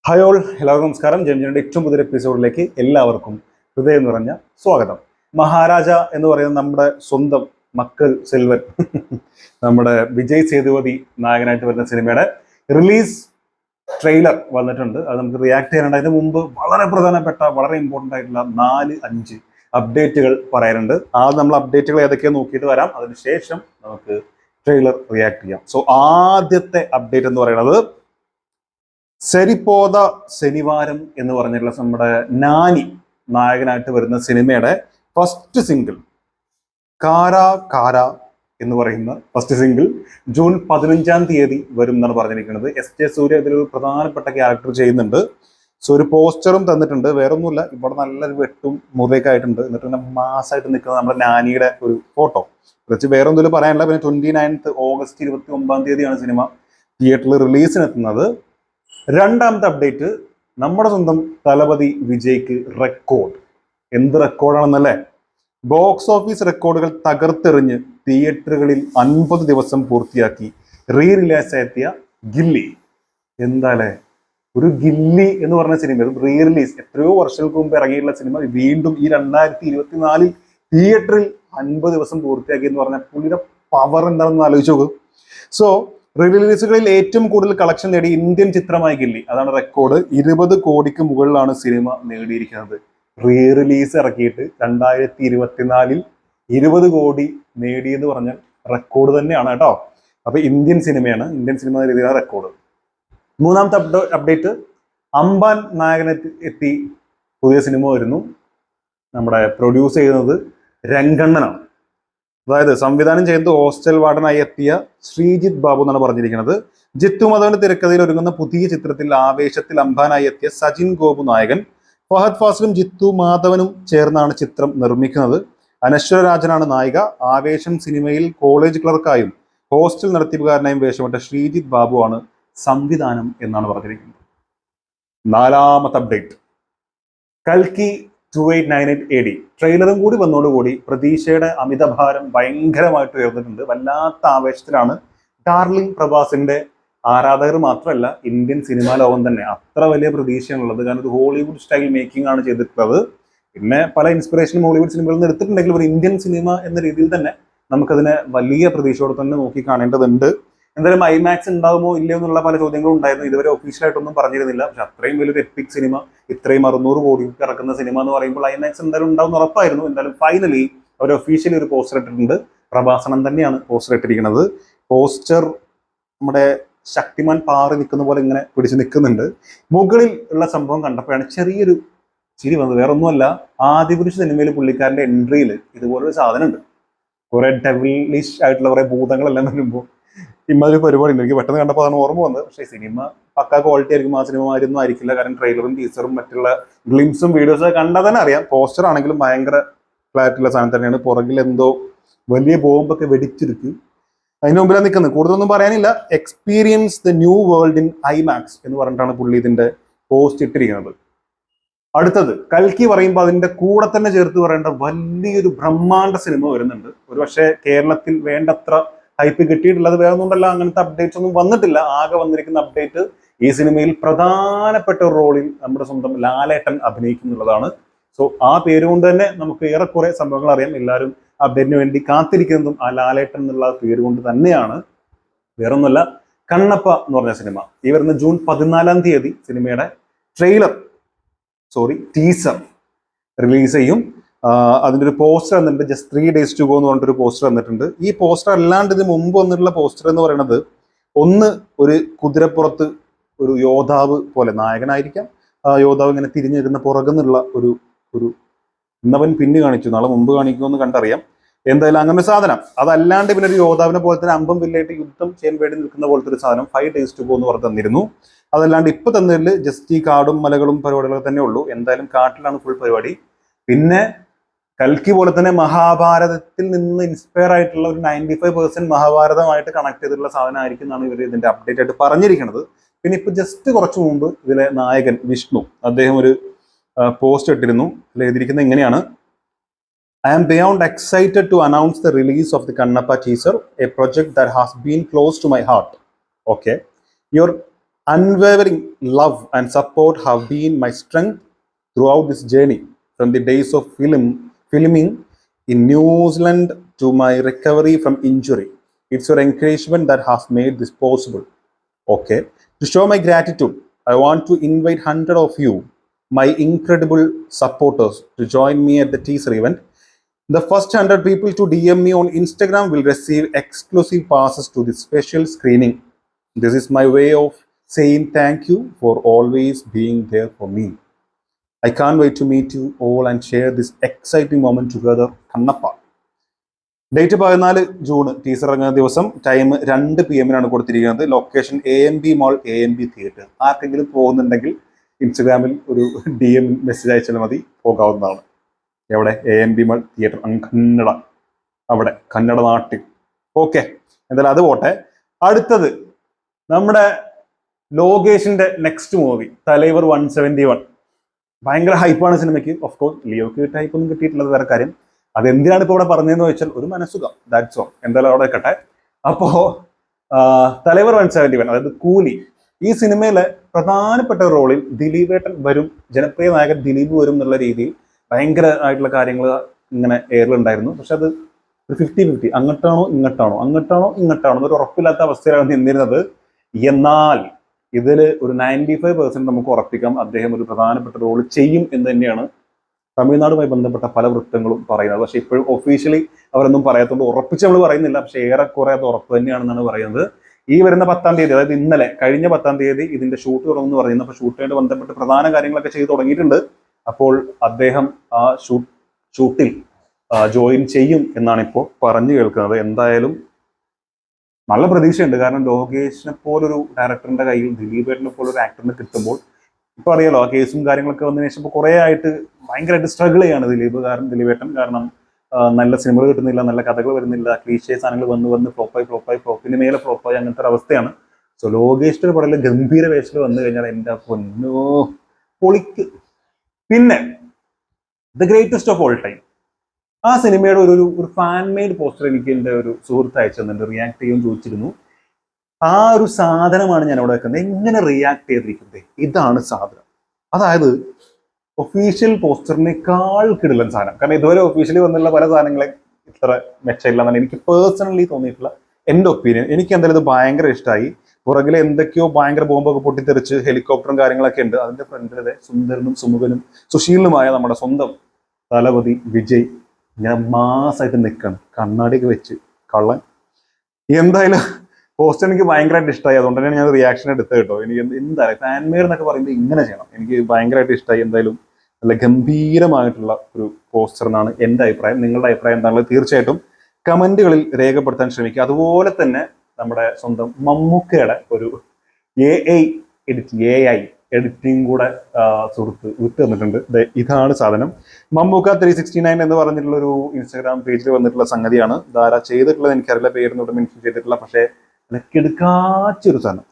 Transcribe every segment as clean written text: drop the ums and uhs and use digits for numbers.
Hi all, എല്ലാവർക്കും നമസ്കാരം. ജംജന്റെ ഏറ്റവും പുതിയ എപ്പിസോഡിലേക്ക് എല്ലാവർക്കും ഹൃദയം നിറഞ്ഞ സ്വാഗതം. മഹാരാജ എന്ന് പറയുന്ന നമ്മുടെ സ്വന്തം മക്കൾ സെൽവൻ നമ്മുടെ വിജയ് സേതുപതി നായകനായിട്ട് വരുന്ന സിനിമയുടെ റിലീസ് ട്രെയിലർ വന്നിട്ടുണ്ട്. അത് നമുക്ക് റിയാക്ട് ചെയ്യാനുണ്ട്. അതിന് മുമ്പ് വളരെ പ്രധാനപ്പെട്ട വളരെ ഇമ്പോർട്ടൻ്റ് ആയിട്ടുള്ള 4-5 അപ്ഡേറ്റുകൾ പറയാനുണ്ട്. നമ്മൾ അപ്ഡേറ്റുകൾ ഏതൊക്കെയാണ് നോക്കിയിട്ട് വരാം. അതിനുശേഷം നമുക്ക് ട്രെയിലർ റിയാക്ട് ചെയ്യാം. സോ ആദ്യത്തെ അപ്ഡേറ്റ് എന്ന് പറയുന്നത് സരിപോത ശനിവാരം എന്ന് പറഞ്ഞിട്ടുള്ള നമ്മുടെ നാനി നായകനായിട്ട് വരുന്ന സിനിമയുടെ ഫസ്റ്റ് സിംഗിൾ കാര കാര എന്ന് പറയുന്ന ഫസ്റ്റ് സിംഗിൾ ജൂൺ 15-ാം തീയതി വരും എന്നാണ് പറഞ്ഞിരിക്കുന്നത്. എസ്.ജെ. സൂര്യ ഇതിലൊരു പ്രധാനപ്പെട്ട ക്യാരക്ടർ ചെയ്യുന്നുണ്ട്. സോ ഒരു പോസ്റ്ററും തന്നിട്ടുണ്ട്. വേറൊന്നുമില്ല, ഇവിടെ നല്ലൊരു വെട്ടും മുറിയൊക്കെ ആയിട്ടുണ്ട്. എന്നിട്ട് പിന്നെ മാസമായിട്ട് നിൽക്കുന്ന നമ്മുടെ നാനിയുടെ ഒരു ഫോട്ടോ വെച്ച് വേറെ എന്തെങ്കിലും പറയാനില്ല. പിന്നെ 29th ഓഗസ്റ്റ് 29-ാം തീയതിയാണ് സിനിമ തിയേറ്ററിൽ റിലീസിനെത്തുന്നത്. രണ്ടാമത്തെ അപ്ഡേറ്റ്, നമ്മുടെ സ്വന്തം തലപതി വിജയ്ക്ക് റെക്കോർഡ്. എന്ത് റെക്കോർഡാണെന്നല്ലേ? ബോക്സ് ഓഫീസ് റെക്കോർഡുകൾ തകർത്തെറിഞ്ഞ് തിയേറ്ററുകളിൽ 50 ദിവസം പൂർത്തിയാക്കി റിലീസ് എത്തിയ ഗില്ലി. എന്താല്ലേ, ഒരു ഗില്ലി എന്ന് പറഞ്ഞ സിനിമ റീ റിലീസ് എത്രയോ വർഷങ്ങൾക്ക് മുമ്പ് ഇറങ്ങിയിട്ടുള്ള സിനിമ വീണ്ടും ഈ 2024 തിയേറ്ററിൽ 50 ദിവസം പൂർത്തിയാക്കി എന്ന് പറഞ്ഞാൽ പുള്ളിയുടെ പവർ എന്താണെന്ന് ആലോചിച്ച് നോക്കും. സോ റിലീസുകളിൽ ഏറ്റവും കൂടുതൽ കളക്ഷൻ നേടിയ ഇന്ത്യൻ ചിത്രമായി ഗില്ലി, അതാണ് റെക്കോർഡ്. 20 കോടിക്ക് മുകളിലാണ് സിനിമ നേടിയിരിക്കുന്നത്. റീ റിലീസ് ഇറക്കിയിട്ട് 2024 20 കോടി നേടിയെന്ന് പറഞ്ഞാൽ റെക്കോർഡ് തന്നെയാണ് കേട്ടോ. അപ്പൊ ഇന്ത്യൻ സിനിമയാണ്, ഇന്ത്യൻ സിനിമ രീതിയിലാണ് റെക്കോർഡ്. മൂന്നാമത്തെ അപ്ഡേറ്റ്, അംബാൻ നായകനെത്തി പുതിയ സിനിമ വരുന്നു. നമ്മുടെ പ്രൊഡ്യൂസ് ചെയ്യുന്നത് രംഗണ്ണനാണ്. അതായത് സംവിധാനം ചെയ്യുന്നത് ഹോസ്റ്റൽ വാർഡനായി എത്തിയ ശ്രീജിത്ത് ബാബു എന്നാണ് പറഞ്ഞിരിക്കുന്നത്. ജിത്തു മാധവന്റെ തിരക്കഥയിൽ ഒരുങ്ങുന്ന പുതിയ ചിത്രത്തിൽ ആവേശത്തിൽ അംബാനായി എത്തിയ സജിൻ ഗോപു നായകൻ. ഫഹദ് ഫാസിലും ജിത്തു മാധവനും ചേർന്നാണ് ചിത്രം നിർമ്മിക്കുന്നത്. അനശ്വര രാജനാണ് നായിക. ആവേശം സിനിമയിൽ കോളേജ് ക്ലർക്കായും ഹോസ്റ്റൽ നടത്തിപ്പുകാരനായും വേഷമിട്ട ശ്രീജിത്ത് ബാബു ആണ് സംവിധാനം എന്നാണ് പറഞ്ഞിരിക്കുന്നത്. നാലാമത്തെ അപ്ഡേറ്റ്, കൽക്കി 2898 AD ട്രെയിലറും കൂടി വന്നതോടുകൂടി പ്രതീക്ഷയുടെ അമിതഭാരം ഭയങ്കരമായിട്ട് ഉയർന്നിട്ടുണ്ട്. വല്ലാത്ത ആവേശത്തിലാണ് ഡാർലിംഗ് പ്രഭാസിന്റെ ആരാധകർ മാത്രമല്ല ഇന്ത്യൻ സിനിമാ ലോകം തന്നെ. അത്ര വലിയ പ്രതീക്ഷയാണുള്ളത്. കാരണം ഇത് ഹോളിവുഡ് സ്റ്റൈൽ മേക്കിംഗ് ആണ് ചെയ്തിട്ടുള്ളത്. പിന്നെ പല ഇൻസ്പിറേഷനും ഹോളിവുഡ് സിനിമകളിൽ നിന്ന് എടുത്തിട്ടുണ്ടെങ്കിൽ ഒരു ഇന്ത്യൻ സിനിമ എന്ന രീതിയിൽ തന്നെ നമുക്കതിനെ വലിയ പ്രതീക്ഷയോടെ തന്നെ നോക്കി കാണേണ്ടതുണ്ട്. എന്തായാലും ഐമാക്സ് ഉണ്ടാകുമോ ഇല്ലയോ എന്നുള്ള പല ചോദ്യങ്ങളും ഉണ്ടായിരുന്നു. ഇതുവരെ ഒഫീഷ്യലായിട്ടൊന്നും പറഞ്ഞിരുന്നില്ല. പക്ഷെ അത്രയും വലിയൊരു എപ്പിക് സിനിമ, ഇത്രയും 600 കോടിക്ക് ഇറക്കുന്ന സിനിമ എന്ന് പറയുമ്പോൾ ഐമാക്സ് എന്തായാലും ഉണ്ടാവും ഉറപ്പായിരുന്നു. എന്തായാലും ഫൈനലി അവർ ഒഫീഷ്യലി ഒരു പോസ്റ്റർ ഇട്ടിട്ടുണ്ട്. പ്രഭാസനം തന്നെയാണ് പോസ്റ്റർ ഇട്ടിരിക്കുന്നത്. പോസ്റ്റർ നമ്മുടെ ശക്തിമാൻ പാറി നിൽക്കുന്ന പോലെ ഇങ്ങനെ പിടിച്ചു നിൽക്കുന്നുണ്ട്. മുകളിൽ ഉള്ള സംഭവം കണ്ടപ്പോഴാണ് ചെറിയൊരു ചിരി വന്നത്. വേറെ ഒന്നുമല്ല, ആദിപുരുഷ സിനിമയിൽ പുള്ളിക്കാരന്റെ എൻട്രിയിൽ ഇതുപോലൊരു സാധനം ഉണ്ട്. കുറെ ഡെവിലിഷ് ആയിട്ടുള്ള കുറെ ഭൂതങ്ങളെല്ലാം വരുമ്പോൾ ഇമ്മൊരു പരിപാടി ഉണ്ട്. എനിക്ക് പെട്ടെന്ന് കണ്ടപ്പോൾ അതാണ് ഓർമ്മ വന്നത്. പക്ഷേ സിനിമ പക്കാ ക്വാളിറ്റി ആയിരിക്കും. ആ സിനിമമാരൊന്നും ആയിരിക്കില്ല. കാരണം ട്രെയിലറും ടീസറും മറ്റുള്ള ഗ്ലിംസും വീഡിയോസും ഒക്കെ കണ്ടാൽ തന്നെ അറിയാം. പോസ്റ്റർ ആണെങ്കിലും ഭയങ്കര ക്ലാരിറ്റിയുള്ള സാധനം തന്നെയാണ്. പുറകിൽ എന്തോ വലിയ ബോംബൊക്കെ വെടിച്ചിരിക്കും. അതിന് മുമ്പിലാണ് നിൽക്കുന്നത്. കൂടുതലൊന്നും പറയാനില്ല. Experience the new world in IMAX എന്ന് പറഞ്ഞിട്ടാണ് പുള്ളി ഇതിന്റെ പോസ്റ്റ് ഇട്ടിരിക്കുന്നത്. അടുത്തത്, കൽക്കി പറയുമ്പോൾ അതിന്റെ കൂടെ തന്നെ ചേർത്ത് പറയേണ്ട വലിയൊരു ബ്രഹ്മാണ്ഡ സിനിമ വരുന്നുണ്ട്. ഒരു പക്ഷേ കേരളത്തിൽ വേണ്ടത്ര ഹൈപ്പ് കിട്ടിയിട്ടുള്ളത് വേറെ ഒന്നുമല്ല, അങ്ങനത്തെ അപ്ഡേറ്റ്സ് ഒന്നും വന്നിട്ടില്ല. ആകെ വന്നിരിക്കുന്ന അപ്ഡേറ്റ് ഈ സിനിമയിൽ പ്രധാനപ്പെട്ട ഒരു റോളിൽ നമ്മുടെ സ്വന്തം ലാലേട്ടൻ അഭിനയിക്കുന്നുള്ളതാണ്. സോ ആ പേര് കൊണ്ട് തന്നെ നമുക്ക് ഏറെക്കുറെ സംഭവങ്ങൾ അറിയാം. എല്ലാവരും അപ്ഡേറ്റിന് വേണ്ടി കാത്തിരിക്കുന്നതും ആ ലാലേട്ടൻ എന്നുള്ള പേര് കൊണ്ട് തന്നെയാണ്. വേറൊന്നുമല്ല, കണ്ണപ്പ എന്ന് പറഞ്ഞ സിനിമ ഈ വരുന്ന ജൂൺ 14-ാം തീയതി സിനിമയുടെ ടീസർ റിലീസ് ചെയ്യും. അതിൻ്റെ ഒരു പോസ്റ്റർ വന്നിട്ടുണ്ട്. ജസ്റ്റ് 3 days to go എന്ന് പറഞ്ഞിട്ടൊരു പോസ്റ്റർ വന്നിട്ടുണ്ട്. ഈ പോസ്റ്റർ അല്ലാണ്ട് ഇതിന് മുമ്പ് വന്നിട്ടുള്ള പോസ്റ്റർ എന്ന് പറയുന്നത് ഒന്ന് ഒരു കുതിരപ്പുറത്ത് ഒരു യോദ്ധാവ് പോലെ, നായകനായിരിക്കാം, യോദ്ധാവ് ഇങ്ങനെ തിരിഞ്ഞിരുന്ന പുറകുന്നുള്ള ഒരു ഇന്നവൻ പിന്നെ കാണിച്ചു, നാളെ മുമ്പ് കാണിക്കുമെന്ന് കണ്ടറിയാം. എന്തായാലും അങ്ങനെ സാധനം. അതല്ലാണ്ട് പിന്നെ ഒരു യോദ്ധാവിനെ പോലെ തന്നെ അമ്പം വില്ലായിട്ട് യുദ്ധം ചെയ്യാൻ വേണ്ടി നിൽക്കുന്ന പോലത്തെ ഒരു സാധനം 5 days to go എന്ന് പറഞ്ഞ് തന്നിരുന്നു. അതല്ലാണ്ട് ഇപ്പൊ തന്നതിൽ ജസ്റ്റ് ഈ കാടും മലകളും പരിപാടികളൊക്കെ തന്നെ ഉള്ളൂ. എന്തായാലും കാട്ടിലാണ് ഫുൾ പരിപാടി. പിന്നെ കൽക്കി പോലെ തന്നെ മഹാഭാരതത്തിൽ നിന്ന് ഇൻസ്പയർ ആയിട്ടുള്ള ഒരു 95% മഹാഭാരതമായിട്ട് കണക്ട് ചെയ്തിട്ടുള്ള സാധനമായിരിക്കും എന്നാണ് ഇവർ ഇതിന്റെ അപ്ഡേറ്റ് ആയിട്ട് പറഞ്ഞിരിക്കുന്നത്. പിന്നെ ഇപ്പൊ ജസ്റ്റ് കുറച്ച് മുമ്പ് ഇതിലെ നായകൻ വിഷ്ണു അദ്ദേഹം ഒരു പോസ്റ്റ് ഇട്ടിരുന്നു. അതിൽ എഴുതിയിരിക്കുന്നത് ഇങ്ങനെയാണ്: I am beyond excited to announce the release of the Kannappa teaser, a project that has been close to my heart. Okay, your unwavering love and support have been my strength throughout this journey, from the days of filming in New Zealand to my recovery from injury. It's your encouragement that has made this possible. Okay. To show my gratitude, I want to invite 100 of you, my incredible supporters, to join me at the teaser event. The first 100 people to DM me on Instagram will receive exclusive passes to this special screening. This is my way of saying thank you for always being there for me. I can't wait to meet you all and share this exciting moment together. Kannappa. Date 14 June, teaser ഇറങ്ങുന്ന ദിവസം. Time 2 PM കൊടുത്തിരിക്കുന്നത്. Location AMB മോൾ, AMB theatre. ആർക്കെങ്കിലും പോകുന്നുണ്ടെങ്കിൽ ഇൻസ്റ്റഗ്രാമിൽ ഒരു DM message അയച്ചാൽ മതി, പോകാവുന്നതാണ്. എവിടെ? AMB മോൾ തിയേറ്റർ, കന്നഡ, അവിടെ കന്നഡ നാട്ടിൽ. ഓക്കെ, എന്തായാലും അത് പോട്ടെ. അടുത്തത് നമ്മുടെ ലോകേഷിന്റെ നെക്സ്റ്റ് മൂവി തലൈവർ 171. ഭയങ്കര ഹൈപ്പാണ് സിനിമയ്ക്ക്. ഓഫ് കോഴ്സ് ലിയോക്ക് ഹൈപ്പ് ഒന്നും കിട്ടിയിട്ടുള്ളത് വേറെ കാര്യം. അതെന്തിനാണ് ഇപ്പോൾ ഇവിടെ പറഞ്ഞതെന്ന് വെച്ചാൽ ഒരു മനസ്സുഖം, ദാറ്റ്സ് ഓൾ. എന്തായാലും അവിടെ വെക്കട്ടെ. അപ്പോ തലൈവർ 171, അതായത് കൂലി, ഈ സിനിമയിലെ പ്രധാനപ്പെട്ട റോളിൽ ദിലീപേട്ടൻ വരും, ജനപ്രിയ നായകൻ ദിലീപ് വരും എന്നുള്ള രീതിയിൽ ഭയങ്കര ആയിട്ടുള്ള കാര്യങ്ങൾ ഇങ്ങനെ എയറിലുണ്ടായിരുന്നു. പക്ഷെ അത് ഒരു 50-50, അങ്ങോട്ടാണോ ഇങ്ങോട്ടാണോ എന്നൊരു ഉറപ്പില്ലാത്ത അവസ്ഥയിലാണ് നിന്നിരുന്നത്. എന്നാൽ ഇതിൽ ഒരു 95% നമുക്ക് ഉറപ്പിക്കാം അദ്ദേഹം ഒരു പ്രധാനപ്പെട്ട റോൾ ചെയ്യും എന്ന് തന്നെയാണ് തമിഴ്നാടുമായി ബന്ധപ്പെട്ട പല വൃത്തങ്ങളും പറയുന്നത്. പക്ഷെ ഇപ്പോഴും ഒഫീഷ്യലി അവരൊന്നും പറയാത്തതുകൊണ്ട് ഉറപ്പിച്ച് നമ്മൾ പറയുന്നില്ല. പക്ഷെ ഏറെക്കുറെ അത് ഉറപ്പ് തന്നെയാണെന്നാണ് പറയുന്നത്. ഈ വരുന്ന 10-ാം തീയതി, അതായത് ഇന്നലെ കഴിഞ്ഞ 10-ാം തീയതി ഇതിന്റെ ഷൂട്ട് തുടങ്ങുമെന്ന് പറയുന്നത്. അപ്പോൾ ഷൂട്ടുമായിട്ട് ബന്ധപ്പെട്ട് പ്രധാന കാര്യങ്ങളൊക്കെ ചെയ്ത് തുടങ്ങിയിട്ടുണ്ട്. അപ്പോൾ അദ്ദേഹം ആ ഷൂട്ടിൽ ജോയിൻ ചെയ്യും എന്നാണ് ഇപ്പോൾ പറഞ്ഞു കേൾക്കുന്നത്. എന്തായാലും നല്ല പ്രതീക്ഷയുണ്ട്. കാരണം ലോകേഷിനെ പോലൊരു ഡയറക്ടറിന്റെ കയ്യിൽ ദിലീപേട്ടനെ പോലൊരു ആക്ടറിനെ കിട്ടുമ്പോൾ, ഇപ്പൊ അറിയാലോ ആ കേസും കാര്യങ്ങളൊക്കെ വന്നതിന് ശേഷം ഇപ്പോൾ കുറേ ആയിട്ട് ഭയങ്കരമായിട്ട് സ്ട്രഗിൾ ചെയ്യാണ് ദിലീപേട്ടൻ. കാരണം നല്ല സിനിമകൾ കിട്ടുന്നില്ല, നല്ല കഥകൾ വരുന്നില്ല, ക്ലീശേ സാധനങ്ങൾ വന്ന് ഫ്ലോപ്പിന് മേലെ ഫ്ലോപ്പായി, അങ്ങനത്തെ ഒരു അവസ്ഥയാണ്. സോ ലോകേഷിന്റെ ഒരു പടത്തിൽ ഗംഭീര വേഷത്തിൽ വന്നു കഴിഞ്ഞാൽ എൻ്റെ പൊന്നോ പൊളിക്ക്. പിന്നെ the greatest of all time, ആ സിനിമയുടെ ഒരു ഫാൻ മെയ്ഡ് പോസ്റ്റർ എനിക്ക് എൻ്റെ ഒരു സുഹൃത്ത് അയച്ചു തന്നിട്ട് റിയാക്ട് ചെയ്യുമെന്ന് ചോദിച്ചിരുന്നു. ആ ഒരു സാധനമാണ് ഞാൻ അവിടെ വെക്കുന്നത്. എങ്ങനെ റിയാക്ട് ചെയ്തിരിക്കുന്നത്? ഇതാണ് സാധനം. അതായത് ഒഫീഷ്യൽ പോസ്റ്ററിനേക്കാൾ കിടിലൻ സാധനം. കാരണം ഇതുവരെ ഒഫീഷ്യലി വന്നുള്ള പല സാധനങ്ങളെ ഇത്ര മെച്ചമില്ല എന്നാണ് എനിക്ക് പേഴ്സണലി തോന്നിയിട്ടുള്ള എൻ്റെ ഒപ്പീനിയൻ. എനിക്ക് എന്തായാലും ഇത് ഭയങ്കര ഇഷ്ടമായി. പുറകിലെ എന്തൊക്കെയോ ഭയങ്കര ബോംബൊക്കെ പൊട്ടിത്തെറിച്ച് ഹെലികോപ്റ്ററും കാര്യങ്ങളൊക്കെ ഉണ്ട്. അതിന്റെ ഫ്രണ്ടിലെ സുന്ദരനും സുമുഖനും സുശീലനുമായ നമ്മുടെ സ്വന്തം തലപതി വിജയ് ഞാൻ മാസമായിട്ട് നിൽക്കണം, കണ്ണാടിയൊക്കെ വെച്ച് കള്ളൻ. എന്തായാലും പോസ്റ്റർ എനിക്ക് ഭയങ്കരമായിട്ട് ഇഷ്ടമായി. അതുകൊണ്ട് തന്നെയാണ് ഞാൻ റിയാക്ഷൻ എടുത്തത് കേട്ടോ. എനിക്ക് എന്തായാലും ഫാൻമെയർ എന്നൊക്കെ പറയുമ്പോൾ ഇങ്ങനെ ചെയ്യണം. എനിക്ക് ഭയങ്കരമായിട്ട് ഇഷ്ടമായി. എന്തായാലും നല്ല ഗംഭീരമായിട്ടുള്ള ഒരു പോസ്റ്റർ എന്നാണ് എൻ്റെ അഭിപ്രായം. നിങ്ങളുടെ അഭിപ്രായം എന്താണെന്ന് തീർച്ചയായിട്ടും കമന്റുകളിൽ രേഖപ്പെടുത്താൻ ശ്രമിക്കുക. അതുപോലെ തന്നെ നമ്മുടെ സ്വന്തം മമ്മൂക്കയുടെ ഒരു AI എഡിറ്റിംഗ് കൂടെ സുഹൃത്ത് വിട്ട് തന്നിട്ടുണ്ട്. ഇതാണ് സാധനം. മമ്മൂക്ക 369 എന്ന് പറഞ്ഞിട്ടുള്ള ഒരു ഇൻസ്റ്റാഗ്രാം പേജിൽ വന്നിട്ടുള്ള സംഗതിയാണ്. ധാരാ ചെയ്തിട്ടുള്ളത് എനിക്കറിയില്ല, പേരൊന്നും ഇവിടെ മെൻഷൻ ചെയ്തിട്ടില്ല. പക്ഷേ കിടക്കാച്ചൊരു സാധനം.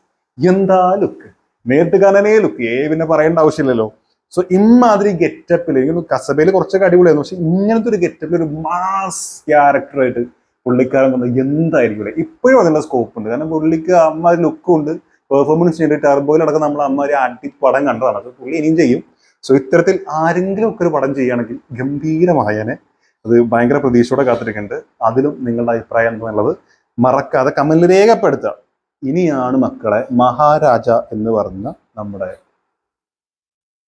എന്താ ലുക്ക്, നേരിട്ട് കാണാനേ ലുക്ക്. പിന്നെ പറയേണ്ട ആവശ്യമില്ലല്ലോ. സോ ഇമ്മാതിരി ഗെറ്റപ്പിൽ എനിക്ക് കസബയിൽ കുറച്ചൊക്കെ അടിപൊളിയായിരുന്നു. പക്ഷെ ഇങ്ങനത്തെ ഒരു ഗെറ്റപ്പിൽ ഒരു മാസ് ക്യാരക്ടറായിട്ട് പുള്ളിക്കാരൻ വന്നത് എന്തായിരിക്കും. ഇപ്പോഴും അതിനുള്ള സ്കോപ്പ് ഉണ്ട്. കാരണം പുള്ളിക്ക് അമ്മാതിരി ലുക്കും ഉണ്ട്, പെർഫോമൻസ് ചെയ്തിട്ട് ടർബോയിലടക്കം നമ്മൾ അമ്മാതിരി അടിപ്പടം കണ്ടതാണ്. അത് പുള്ളി ഇനിയും ചെയ്യും. സോ ഇത്തരത്തിൽ ആരെങ്കിലും ഒക്കെ ഒരു പടം ചെയ്യുകയാണെങ്കിൽ ഗംഭീരമായനെ. അത് ഭയങ്കര പ്രതീക്ഷയോടെ കാത്തിരിക്കുന്നുണ്ട്. അതിലും നിങ്ങളുടെ അഭിപ്രായം എന്നുള്ളത് മറക്കാതെ കമന്റിൽ രേഖപ്പെടുത്തുക. ഇനിയാണ് മക്കളെ മഹാരാജ എന്ന് പറഞ്ഞ നമ്മുടെ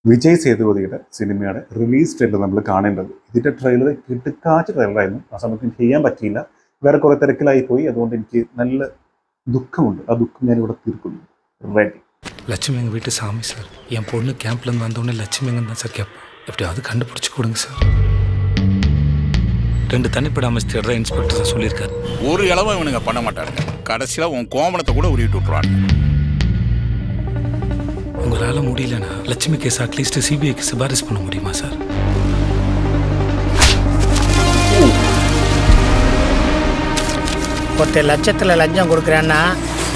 വിജയ് സേതുപതിയുടെ സിനിമയുടെ റിലീസ് ട്രെയിലർ നമ്മൾ കാണേണ്ടത്. ഇതിന്റെ ട്രെയിലർ കിടുക്കാച്ച ട്രെയിലറായിരുന്നു. ആ സമയത്ത് എനിക്ക് ചെയ്യാൻ പറ്റിയില്ല, വേറെ കുറെ തിരക്കിലായി പോയി. അതുകൊണ്ട് എനിക്ക് നല്ല ദുഃഖമുണ്ട്. ആ ദുഃഖം ഞാൻ ഇവിടെ തീർക്കുന്നു. റെഡി. லட்சுமி எங்கள் வீட்டு சாமி சார். என் பொண்ணு கேம்ப்லேருந்து வந்தோடனே லட்சுமி எங்கே தான் சார் கேட்பேன். எப்படியாவது கண்டுபிடிச்சி கொடுங்க சார். 2 தனிப்பட அமைச்சர் தான் இன்ஸ்பெக்டர் சார் சொல்லியிருக்காரு. ஒரு இளவும் இவனுங்க பண்ண மாட்டாருங்க. கடைசியில் உன் கோமணத்தை கூட உருவிட்டு விட்ருவாங்க. உங்களால் முடியலன்னா லட்சுமி கேஸ் அட்லீஸ்ட் CBIக்கு சிபாரிசு பண்ண முடியுமா சார்? ஒருத்தர் லட்சத்தில் லஞ்சம் கொடுக்குறான்னா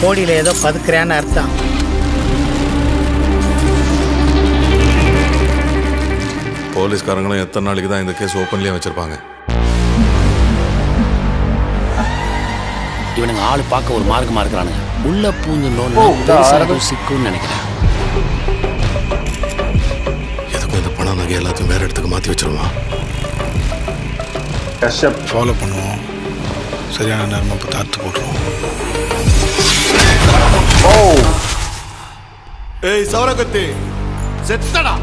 கோடியில் ஏதோ பதுக்குறான்னு அர்த்தம். போலீஸ்காரங்களும் எத்தனை நாளைக்கு தான் இந்த கேஸ் ஓப்பன்லேயே வச்சுருப்பாங்க? இவனுங்க ஆளு பார்க்க ஒரு மார்க்கமா இருக்கிறானுங்க. உள்ள பூந்து சிக்குன்னு நினைக்கிறேன். எதுக்கும் இந்த பணம் நகை எல்லாத்தையும் வேற இடத்துக்கு மாற்றி வச்சிருவான். கஷ்யப் ஃபாலோ பண்ணுவோம். சரியான நேரம் அப்போ தாத்து போட்டுருவோம். ஏய் சவரகத்தி செத்தடா.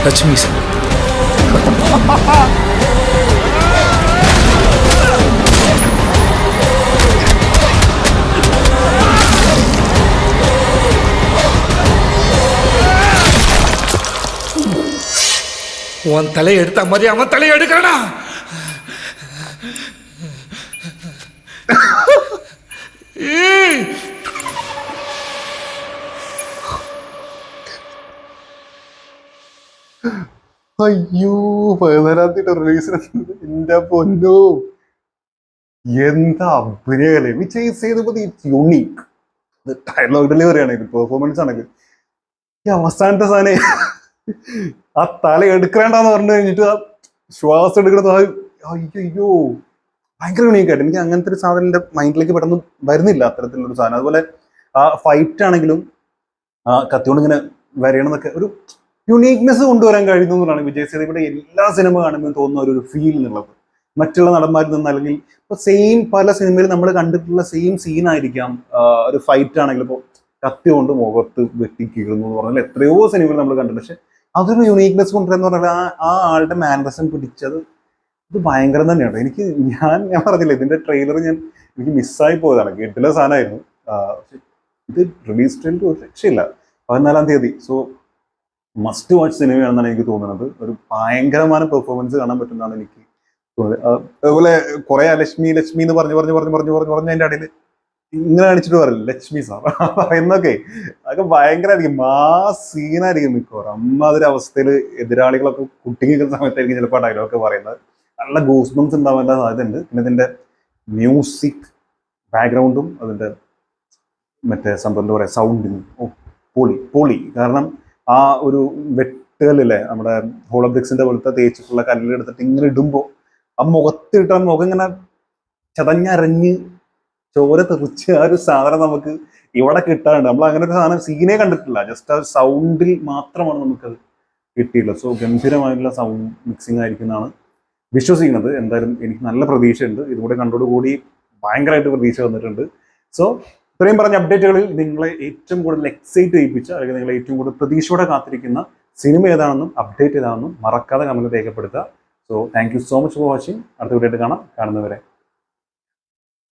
லட்சுமி சார். உன் தலையை எடுத்த மாதிரி அவன் தலையை எடுக்கிறானா? അയ്യോ 14-ാം തീയതി റിലീസിന് എന്റെ പൊന്നോ, എന്താ അഭിനയല്ലേ. Vijay Sethupathi unique. Dialogue delivery ആണെങ്കിൽ പെർഫോമൻസ് ആണെങ്കിൽ ഈ അവസാനത്തെ സാധനം ആ തല എടുക്കണ്ടാന്ന് പറഞ്ഞു കഴിഞ്ഞിട്ട് ആ ശ്വാസം എടുക്കുന്നത് അയ്യോ ഭയങ്കര യുണീക്കായിട്ട്. എനിക്ക് അങ്ങനത്തെ ഒരു സാധനം എൻ്റെ മൈൻഡിലേക്ക് പെട്ടെന്ന് വരുന്നില്ല, അത്തരത്തിലുള്ളൊരു സാധനം. അതുപോലെ ആ ഫൈറ്റ് ആണെങ്കിലും ആ കത്തിയോണ്ട് ഇങ്ങനെ വരയണമെന്നൊക്കെ ഒരു യുണീക്നെസ് കൊണ്ടുവരാൻ കഴിയുന്നു എന്നുള്ളതാണ് വിജയ് സേതുപതിയുടെ എല്ലാ സിനിമ കാണുമ്പോൾ തോന്നുന്ന ഒരു ഫീൽ എന്നുള്ളത്. മറ്റുള്ള നടന്മാരിൽ നിന്ന് അല്ലെങ്കിൽ ഇപ്പൊ സെയിം പല സിനിമയിൽ നമ്മൾ കണ്ടിട്ടുള്ള സെയിം സീനായിരിക്കാം ഒരു ഫൈറ്റ് ആണെങ്കിൽ ഇപ്പോൾ കത്തി കൊണ്ട് മുഖത്ത് വെട്ടി കീറുന്നു എന്ന് പറഞ്ഞാൽ എത്രയോ സിനിമകൾ നമ്മൾ കണ്ടിട്ടുണ്ട്. പക്ഷെ അതൊരു യുണീക്നെസ് കൊണ്ടുവരാന്ന് പറഞ്ഞാൽ ആ ആളുടെ മാനറസം പിടിച്ചത് ഇത് ഭയങ്കരം തന്നെയാണ്. എനിക്ക് ഞാൻ പറഞ്ഞില്ല, ഇതിന്റെ ട്രെയിലർ എനിക്ക് മിസ്സായി പോയതാണ്. ഗഡിലെ സാധനമായിരുന്നു. ഇത് റിലീസ് ട്രെയിലർ ഒരു രക്ഷയില്ല, 14-ാം തീയതി. സോ മസ്റ്റ് വാച്ച് സിനിമയാണെന്നാണ് എനിക്ക് തോന്നുന്നത്. ഒരു ഭയങ്കരമായ പെർഫോമൻസ് കാണാൻ പറ്റുന്നതാണ് എനിക്ക് തോന്നുന്നത്. അതുപോലെ കുറെ ലക്ഷ്മി എന്ന് പറഞ്ഞ് അതിന്റെ അടിയിൽ ഇങ്ങനെ കാണിച്ചിട്ട് പറയില്ല ലക്ഷ്മി സാർ എന്നൊക്കെ അതൊക്കെ ഭയങ്കരമായിരിക്കും. സീനായിരിക്കും മിക്കവാറും. അമ്മാതിരി അവസ്ഥയിൽ എതിരാളികളൊക്കെ കുട്ടിക്കുന്ന സമയത്തായിരിക്കും ചിലപ്പോൾ ഡയലോഗൊക്കെ പറയുന്നത്. നല്ല ഗൂസ്ബംസ് ഉണ്ടാവാനുള്ള സാധ്യതയുണ്ട്. പിന്നെ ഇതിന്റെ മ്യൂസിക് ബാക്ക്ഗ്രൗണ്ടും അതിന്റെ മറ്റേ സംഭവം എന്താ പറയുക സൗണ്ടിനും പൊളി. കാരണം ആ ഒരു വെട്ടുകല്ലില്ലേ നമ്മുടെ ഹോളോബ്രിക്സിന്റെ പോലത്തെ തേച്ചിട്ടുള്ള കല്ലിലെടുത്തിട്ട് ഇങ്ങനെ ഇടുമ്പോൾ ആ മുഖത്തിട്ട് ആ മുഖം ഇങ്ങനെ ചതഞ്ഞരഞ്ഞ് ചോര തെറിച്ച് ആ ഒരു സാധനം നമുക്ക് ഇവിടെ കിട്ടാറുണ്ട്. നമ്മൾ അങ്ങനെ ഒരു സാധനം സീനെ കണ്ടിട്ടില്ല. ജസ്റ്റ് ആ സൗണ്ടിൽ മാത്രമാണ് നമുക്കത് കിട്ടിയിട്ടുള്ളത്. സോ ഗംഭീരമായിട്ടുള്ള സൗണ്ട് മിക്സിംഗ് ആയിരിക്കുന്നതാണ് വിശ്വസിക്കുന്നത്. എന്തായാലും എനിക്ക് നല്ല പ്രതീക്ഷയുണ്ട്. ഇതുകൂടെ കണ്ടോടുകൂടി ഭയങ്കരമായിട്ട് പ്രതീക്ഷ വന്നിട്ടുണ്ട്. സോ ഇത്രയും പറഞ്ഞ അപ്ഡേറ്റുകളിൽ നിങ്ങളെ ഏറ്റവും കൂടുതൽ എക്സൈറ്റ് ചെയ്യിപ്പിച്ച അല്ലെങ്കിൽ നിങ്ങളെ ഏറ്റവും കൂടുതൽ പ്രതീക്ഷയോടെ കാത്തിരിക്കുന്ന സിനിമ ഏതാണെന്നും അപ്ഡേറ്റ് ഏതാണെന്നും മറക്കാതെ കമന്റ് രേഖപ്പെടുത്തുക. So thank you so much for watching. അടുത്ത വീഡിയോ ആയിട്ട് കാണുന്നവരെ